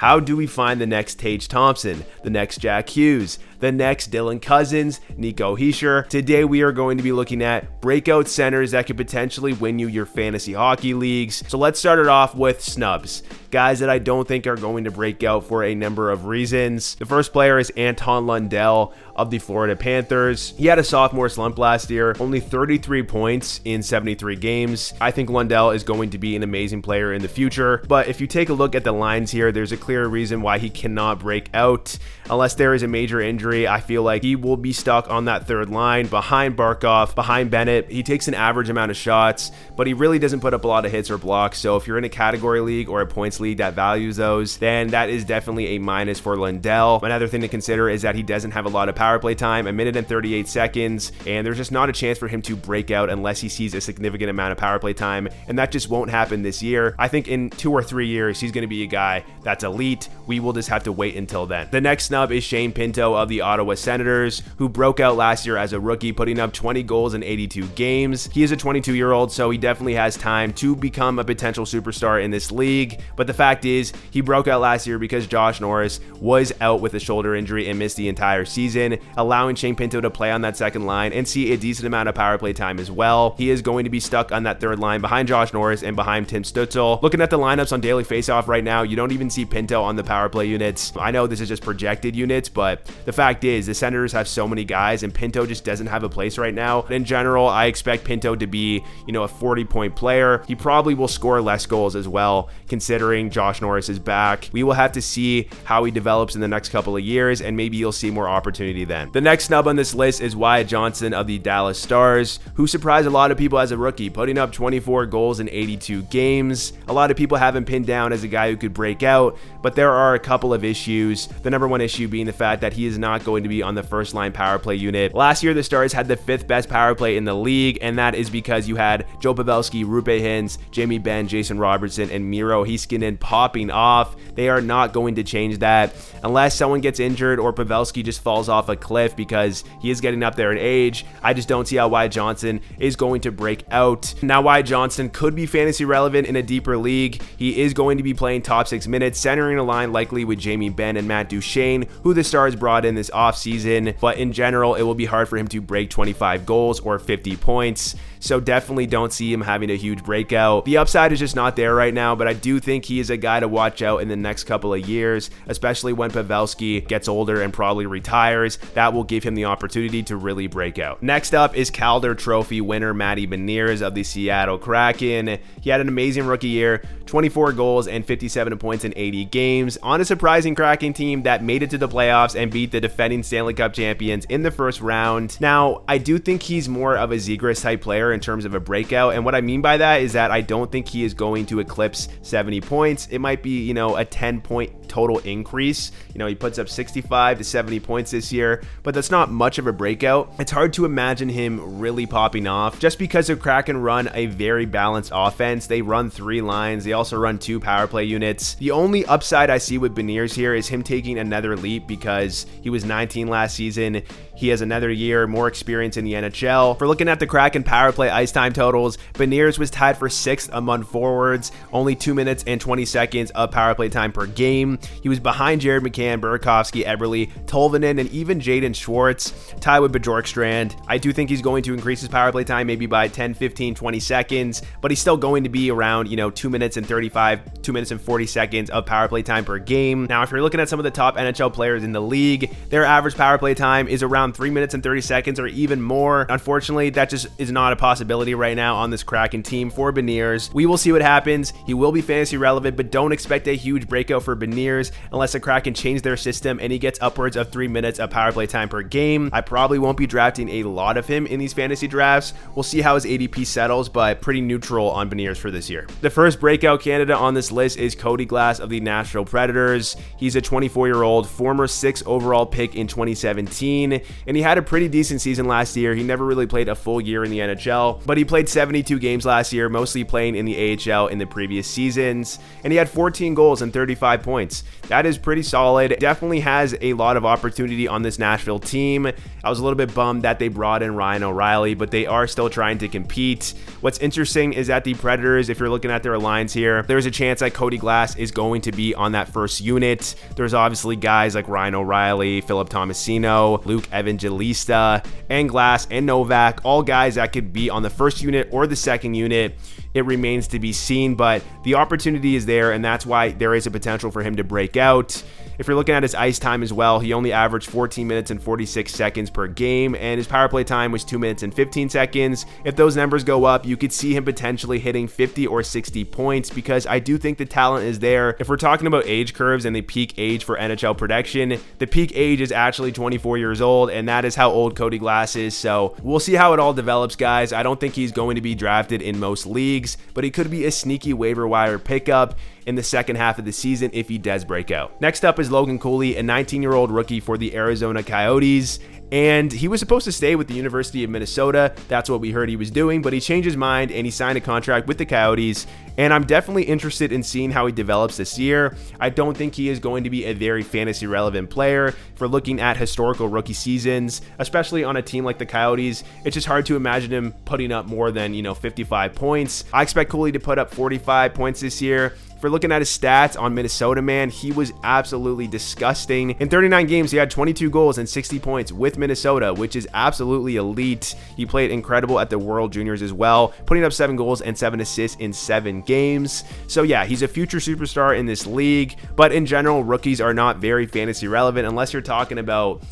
How do we find the next Tage Thompson, the next Jack Hughes, the next Dylan Cousins, Nico Hischier? Today we are going to be looking at breakout centers that could potentially win you your fantasy hockey leagues. So let's start it off with snubs. Guys that I don't think are going to break out for a number of reasons. The first player is Anton Lundell of the Florida Panthers. He had a sophomore slump last year, only 33 points in 73 games. I think Lundell is going to be an amazing player in the future, but if you take a look at the lines here, there's a clear reason why he cannot break out. Unless there is a major injury, I feel like he will be stuck on that third line behind Barkov, behind Bennett. He takes an average amount of shots, but he really doesn't put up a lot of hits or blocks. So if you're in a category league or a points league that values those, then that is definitely a minus for Lundell. Another thing to consider is that he doesn't have a lot of power play time, 1 minute and 38 seconds, and there's just not a chance for him to break out unless he sees a significant amount of power play time, and that just won't happen this year. I think in 2 or 3 years, he's going to be a guy that's elite. We will just have to wait until then. The next snub is Shane Pinto of the Ottawa Senators, who broke out last year as a rookie, putting up 20 goals in 82 games. He is a 22-year-old, so he definitely has time to become a potential superstar in this league, but the fact is, he broke out last year because Josh Norris was out with a shoulder injury and missed the entire season, allowing Shane Pinto to play on that second line and see a decent amount of power play time as well. He is going to be stuck on that third line behind Josh Norris and behind Tim Stützle. Looking at the lineups on Daily Faceoff right now, you don't even see Pinto on the power play units. I know this is just projected units, but the fact is the Senators have so many guys and Pinto just doesn't have a place right now. In general, I expect Pinto to be, a 40-point player. He probably will score less goals as well, considering Josh Norris is back. We will have to see how he develops in the next couple of years, and maybe you'll see more opportunity then. The next snub on this list is Wyatt Johntson of the Dallas Stars, who surprised a lot of people as a rookie, putting up 24 goals in 82 games. A lot of people have him pinned down as a guy who could break out, but there are a couple of issues. The number one issue being the fact that he is not going to be on the first line power play unit. Last year, the Stars had the 5th best power play in the league, and that is because you had Joe Pavelski, Roope Hintz, Jamie Benn, Jason Robertson, and Miro Heiskanen popping off. They are not going to change that unless someone gets injured or Pavelski just falls off a cliff because he is getting up there in age. I just don't see how Wyatt Johntson is going to break out. Now, Wyatt Johntson could be fantasy relevant in a deeper league. He is going to be playing top 6 minutes, centering a line likely with Jamie Benn and Matt Duchene, who the Stars brought in this offseason, but in general, it will be hard for him to break 25 goals or 50 points. So definitely don't see him having a huge breakout. The upside is just not there right now, but I do think he is a guy to watch out in the next couple of years, especially when Pavelski gets older and probably retires. That will give him the opportunity to really break out. Next up is Calder Trophy winner Matty Beniers of the Seattle Kraken. He had an amazing rookie year, 24 goals and 57 points in 80 games on a surprising Kraken team that made it to the playoffs and beat the defending Stanley Cup champions in the first round. Now, I do think he's more of a Zegras type player in terms of a breakout, and what I mean by that is that I don't think he is going to eclipse 70 points. It might be, a 10-point total increase. He puts up 65 to 70 points this year, but that's not much of a breakout. It's hard to imagine him really popping off just because the Kraken run a very balanced offense. They run 3 lines. They also run 2 power play units. The only upside I see with Beniers here is him taking another leap because he was 19 last season. He has another year, more experience in the NHL. For looking at the Kraken power play ice time totals, Beniers was tied for 6th among forwards, only 2 minutes and 20 seconds of power play time per game. He was behind Jared McCann, Burakovsky, Eberle, Tolvanen, and even Jaden Schwartz, tied with Bjorkstrand. I do think he's going to increase his power play time maybe by 10, 15, 20 seconds, but he's still going to be around, 2 minutes and 35, 2 minutes and 40 seconds of power play time per game. Now, if you're looking at some of the top NHL players in the league, their average power play time is around 3 minutes and 30 seconds or even more. Unfortunately, that just is not a possibility right now on this Kraken team for Beniers. We will see what happens. He will be fantasy relevant, but don't expect a huge breakout for Beniers unless the Kraken change their system and he gets upwards of 3 minutes of power play time per game. I probably won't be drafting a lot of him in these fantasy drafts. We'll see how his ADP settles, but pretty neutral on Beniers for this year. The first breakout candidate on this list is Cody Glass of the Nashville Predators. He's a 24-year-old, former 6th overall pick in 2017, and he had a pretty decent season last year. He never really played a full year in the NHL, NHL, but he played 72 games last year, mostly playing in the AHL in the previous seasons, and he had 14 goals and 35 points. That is pretty solid. Definitely has a lot of opportunity on this Nashville team. I was a little bit bummed that they brought in Ryan O'Reilly, but they are still trying to compete. What's interesting is that the Predators, if you're looking at their lines here, there's a chance that Cody Glass is going to be on that first unit. There's obviously guys like Ryan O'Reilly, Philip Tomasino, Luke Evangelista, and Glass and Novak, all guys that could be on the first unit or the second unit. It remains to be seen, but the opportunity is there, and that's why there is a potential for him to break out. If you're looking at his ice time as well, he only averaged 14 minutes and 46 seconds per game, and his power play time was 2 minutes and 15 seconds. If those numbers go up, you could see him potentially hitting 50 or 60 points, because I do think the talent is there. If we're talking about age curves and the peak age for NHL production, the peak age is actually 24 years old, and that is how old Cody Glass is. So we'll see how it all develops, guys. I don't think he's going to be drafted in most leagues, but he could be a sneaky waiver wire pickup in the second half of the season if he does break out. Next up is Logan Cooley, a 19-year-old rookie for the Arizona Coyotes. And he was supposed to stay with the University of Minnesota. That's what we heard he was doing, but he changed his mind and he signed a contract with the Coyotes. And I'm definitely interested in seeing how he develops this year. I don't think he is going to be a very fantasy relevant player. For looking at historical rookie seasons, especially on a team like the Coyotes, it's just hard to imagine him putting up more than, 55 points. I expect Cooley to put up 45 points this year. If we're looking at his stats on Minnesota, man, he was absolutely disgusting. In 39 games, he had 22 goals and 60 points with Minnesota, which is absolutely elite. He played incredible at the World Juniors as well, putting up 7 goals and 7 assists in 7 games. So yeah, he's a future superstar in this league, but in general, rookies are not very fantasy relevant unless you're talking about,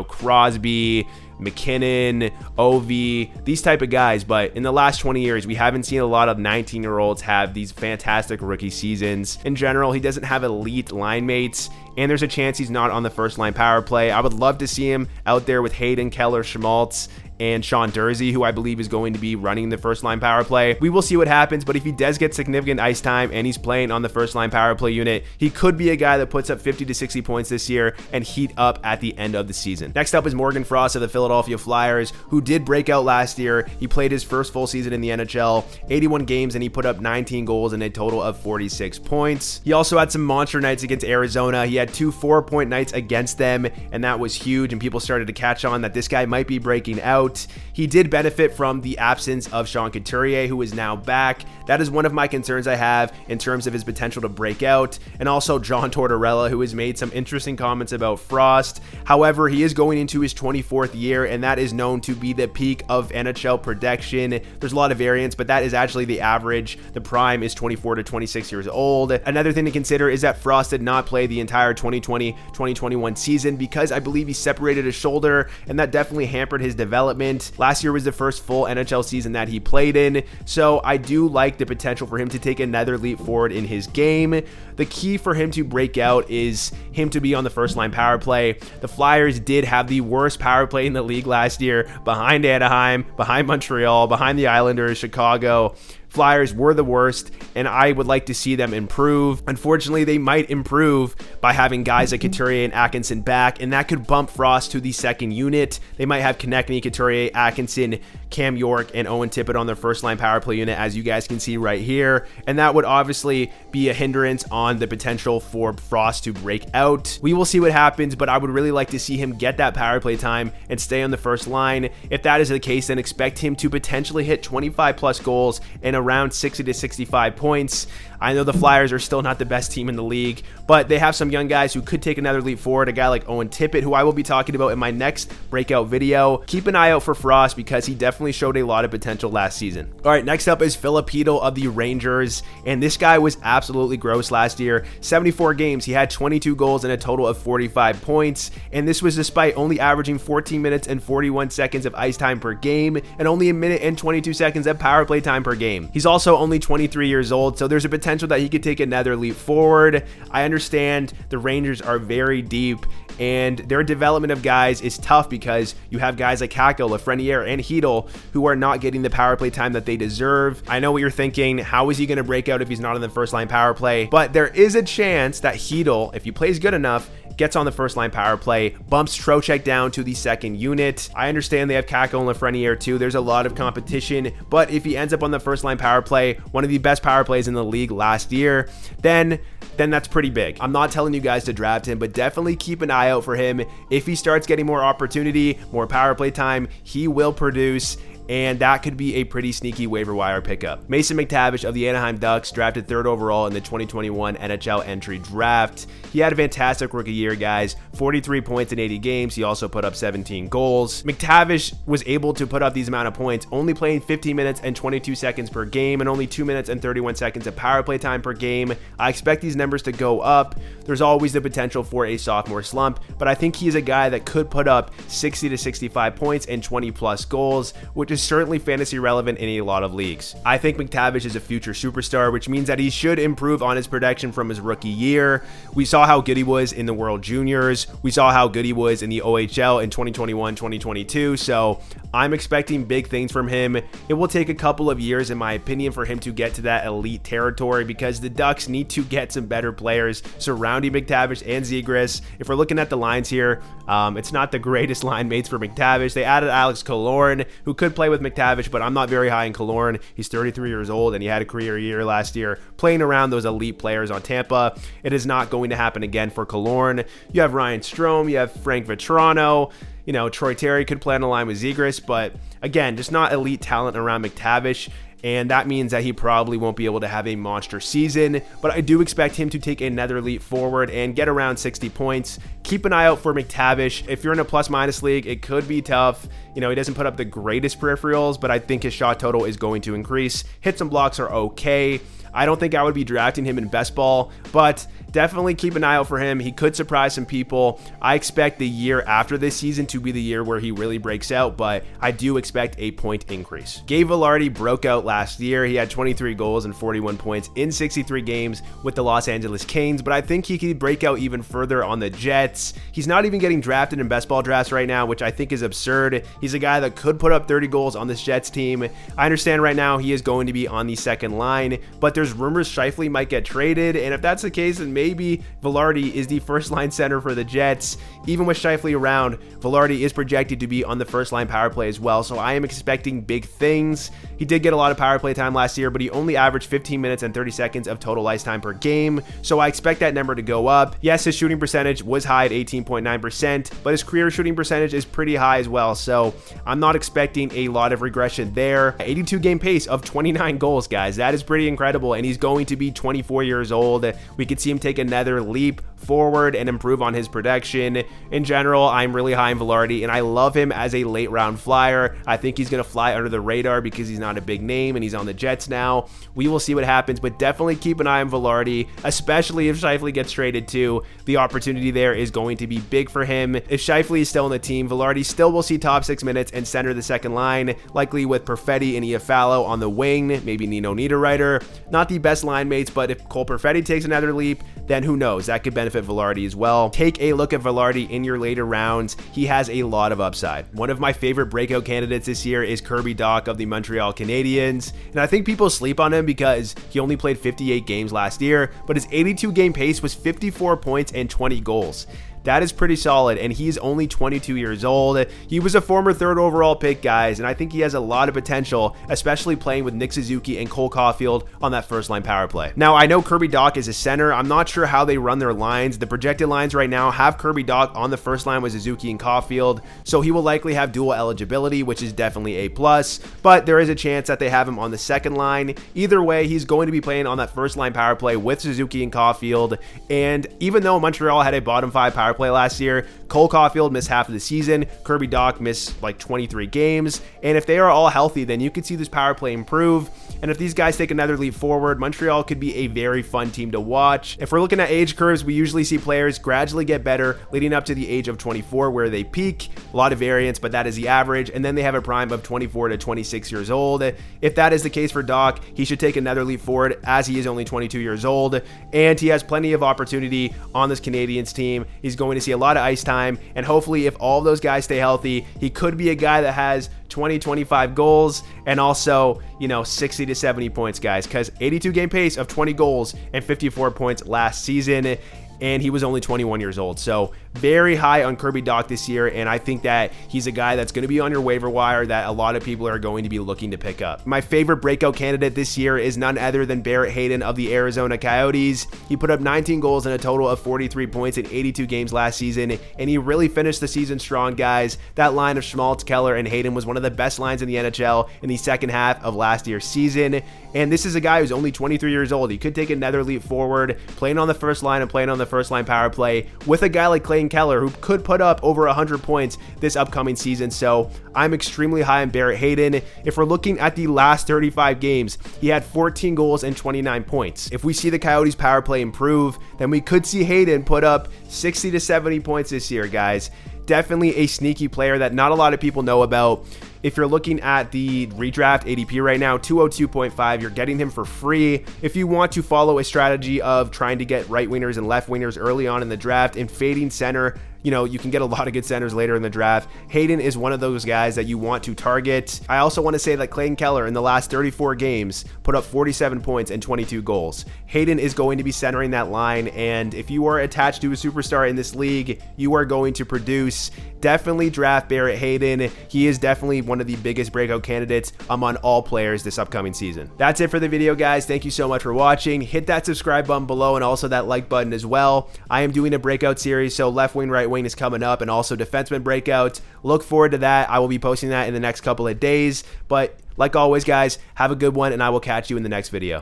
Crosby, McKinnon, Ovi, these type of guys. But in the last 20 years, we haven't seen a lot of 19-year-olds have these fantastic rookie seasons. In general, he doesn't have elite line mates, and there's a chance he's not on the first line power play. I would love to see him out there with Hayton, Keller, Schmaltz, and Sean Durzi, who I believe is going to be running the first line power play. We will see what happens, but if he does get significant ice time and he's playing on the first line power play unit, he could be a guy that puts up 50 to 60 points this year and heat up at the end of the season. Next up is Morgan Frost of the Philadelphia Flyers, who did break out last year. He played his first full season in the NHL, 81 games, and he put up 19 goals and a total of 46 points. He also had some monster nights against Arizona. He had 2 4-point nights against them, and that was huge, and people started to catch on that this guy might be breaking out. He did benefit from the absence of Sean Couturier, who is now back. That is one of my concerns I have in terms of his potential to break out, and also John Tortorella, who has made some interesting comments about Frost. However, he is going into his 24th year, and that is known to be the peak of NHL production. There's a lot of variance, but that is actually the average. The prime is 24 to 26 years old. Another thing to consider is that Frost did not play the entire 2020-2021 season because I believe he separated his shoulder, and that definitely hampered his development. Last year was the first full NHL season that he played in, so I do like the potential for him to take another leap forward in his game. The key for him to break out is him to be on the first line power play. The Flyers did have the worst power play in the league last year, behind Anaheim, behind Montreal, behind the Islanders, Chicago. Flyers were the worst, and I would like to see them improve. Unfortunately, they might improve by having guys like Couturier and Atkinson back, and that could bump Frost to the second unit. They might have Konechny, Couturier, Atkinson, Cam York, and Owen Tippett on their first line power play unit, as you guys can see right here, and that would obviously be a hindrance on the potential for Frost to break out. We will see what happens, but I would really like to see him get that power play time and stay on the first line. If that is the case, then expect him to potentially hit 25 plus goals and around 60 to 65 points. I know the Flyers are still not the best team in the league, but they have some young guys who could take another leap forward. A guy like Owen Tippett, who I will be talking about in my next breakout video. Keep an eye out for Frost because he definitely showed a lot of potential last season. All right, next up is Filip Chytil of the Rangers, and this guy was absolutely gross last year. 74 games, he had 22 goals and a total of 45 points, and this was despite only averaging 14 minutes and 41 seconds of ice time per game and only a minute and 22 seconds of power play time per game. He's also only 23 years old, so there's a potential that he could take another leap forward. I understand the Rangers are very deep and their development of guys is tough because you have guys like Kakko, Lafreniere, and Chytil who are not getting the power play time that they deserve. I know what you're thinking. How is he going to break out if he's not on the first line power play? But there is a chance that Chytil, if he plays good enough, gets on the first line power play, bumps Trocheck down to the second unit. I understand they have Kakko and Lafreniere too. There's a lot of competition, but if he ends up on the first line power play, one of the best power plays in the league last year, then that's pretty big. I'm not telling you guys to draft him, but definitely keep an eye out for him. If he starts getting more opportunity, more power play time, he will produce, and that could be a pretty sneaky waiver wire pickup. Mason McTavish of the Anaheim Ducks, drafted 3rd overall in the 2021 NHL entry draft. He had a fantastic rookie year, guys. 43 points in 80 games. He also put up 17 goals. McTavish was able to put up these amount of points, only playing 15 minutes and 22 seconds per game and only 2 minutes and 31 seconds of power play time per game. I expect these numbers to go up. There's always the potential for a sophomore slump, but I think he's a guy that could put up 60 to 65 points and 20 plus goals, which is certainly fantasy relevant in a lot of leagues. I think McTavish is a future superstar, which means that he should improve on his production from his rookie year. We saw how good he was in the World Juniors. We saw how good he was in the OHL in 2021-2022. So I'm expecting big things from him. It will take a couple of years, in my opinion, for him to get to that elite territory because the Ducks need to get some better players surrounding McTavish and Zegras. If we're looking at the lines here, it's not the greatest line mates for McTavish. They added Alex Killorn, who could play with McTavish, but I'm not very high in Killorn. He's 33 years old and he had a career year last year playing around those elite players on Tampa. It is not going to happen again for Killorn. You have Ryan Strome, you have Frank Vetrano, you know, Troy Terry could play on the line with Zegras, but again, just not elite talent around McTavish. And that means that he probably won't be able to have a monster season, but I do expect him to take another leap forward and get around 60 points. Keep an eye out for McTavish. If you're in a plus-minus league, it could be tough. You know, he doesn't put up the greatest peripherals, but I think his shot total is going to increase. Hits and blocks are okay. I don't think I would be drafting him in best ball, but definitely keep an eye out for him. He could surprise some people. I expect the year after this season to be the year where he really breaks out, but I do expect a point increase. Gabriel Vilardi broke out last year. He had 23 goals and 41 points in 63 games with the Los Angeles Kings, but I think he could break out even further on the Jets. He's not even getting drafted in best ball drafts right now, which I think is absurd. He's a guy that could put up 30 goals on this Jets team. I understand right now he is going to be on the second line, but there's rumors Scheifele might get traded, and if that's the case, then maybe Vilardi is the first line center for the Jets. Even with Scheifele around, Vilardi is projected to be on the first line power play as well, so I am expecting big things. He did get a lot of power play time last year, but he only averaged 15 minutes and 30 seconds of total ice time per game, so I expect that number to go up. Yes, his shooting percentage was high at 18.9%, but his career shooting percentage is pretty high as well, so I'm not expecting a lot of regression there. 82 game pace of 29 goals, guys. That is pretty incredible, and he's going to be 24 years old. We could see him take another leap forward and improve on his production. In general, I'm really high in Vilardi, and I love him as a late round flyer. I think he's going to fly under the radar because he's not a big name and he's on the Jets now. We will see what happens, but definitely keep an eye on Vilardi, especially if Scheifele gets traded too. The opportunity there is going to be big for him. If Scheifele is still on the team, Vilardi still will see top 6 minutes and center the second line, likely with Perfetti and Iafallo on the wing, maybe Nino Niederreiter. Not the best line mates, but if Cole Perfetti takes another leap, then who knows, that could benefit Vilardi as well. Take a look at Vilardi in your later rounds. He has a lot of upside. One of my favorite breakout candidates this year is Kirby Dach of the Montreal Canadiens, and I think people sleep on him because he only played 58 games last year, but his 82 game pace was 54 points and 20 goals. That is pretty solid, and he's only 22 years old. He was a former 3rd overall pick, guys, and I think he has a lot of potential, especially playing with Nick Suzuki and Cole Caulfield on that first line power play. Now, I know Kirby Dach is a center. I'm not sure how they run their lines. The projected lines right now have Kirby Dach on the first line with Suzuki and Caulfield, so he will likely have dual eligibility, which is definitely a plus, but there is a chance that they have him on the second line. Either way, he's going to be playing on that first line power play with Suzuki and Caulfield, and even though Montreal had a bottom 5 power play last year, Cole Caulfield missed half of the season, Kirby Dach missed like 23 games, and if they are all healthy, then you could see this power play improve, And if these guys take another leap forward, Montreal could be a very fun team to watch. If we're looking at age curves, we usually see players gradually get better leading up to the age of 24 where they peak. A lot of variance, but that is the average. And then they have a prime of 24 to 26 years old. If that is the case for Dach, he should take another leap forward as he is only 22 years old. And he has plenty of opportunity on this Canadiens team. He's going to see a lot of ice time. And hopefully if all of those guys stay healthy, he could be a guy that has 20-25 goals and also, 60 to 70 points, guys, because 82 game pace of 20 goals and 54 points last season. And he was only 21 years old. So very high on Kirby Dach this year. And I think that he's a guy that's going to be on your waiver wire that a lot of people are going to be looking to pick up. My favorite breakout candidate this year is none other than Barrett Hayton of the Arizona Coyotes. He put up 19 goals and a total of 43 points in 82 games last season. And he really finished the season strong, guys. That line of Schmaltz, Keller, and Hayton was one of the best lines in the NHL in the second half of last year's season. And this is a guy who's only 23 years old. He could take another leap forward, playing on the first line and playing on the first line power play with a guy like Clayton Keller who could put up over 100 points this upcoming season. So I'm extremely high on Barrett Hayton. If we're looking at the last 35 games, he had 14 goals and 29 points. If we see the Coyotes power play improve, then we could see Hayton put up 60 to 70 points this year, guys. Definitely a sneaky player that not a lot of people know about. If you're looking at the redraft ADP right now, 202.5, you're getting him for free. If you want to follow a strategy of trying to get right wingers and left wingers early on in the draft and fading center, you can get a lot of good centers later in the draft. Hayton is one of those guys that you want to target. I also want to say that Clayton Keller in the last 34 games put up 47 points and 22 goals. Hayton is going to be centering that line, and if you are attached to a superstar in this league, you are going to produce. Definitely draft Barrett Hayton. He is definitely one of the biggest breakout candidates among all players this upcoming season. That's it for the video, guys. Thank you so much for watching. Hit that subscribe button below and also that like button as well. I am doing a breakout series, so left wing, right wing is coming up, and also defenseman breakouts. Look forward to that. I will be posting that in the next couple of days. But like always, guys, have a good one, and I will catch you in the next video.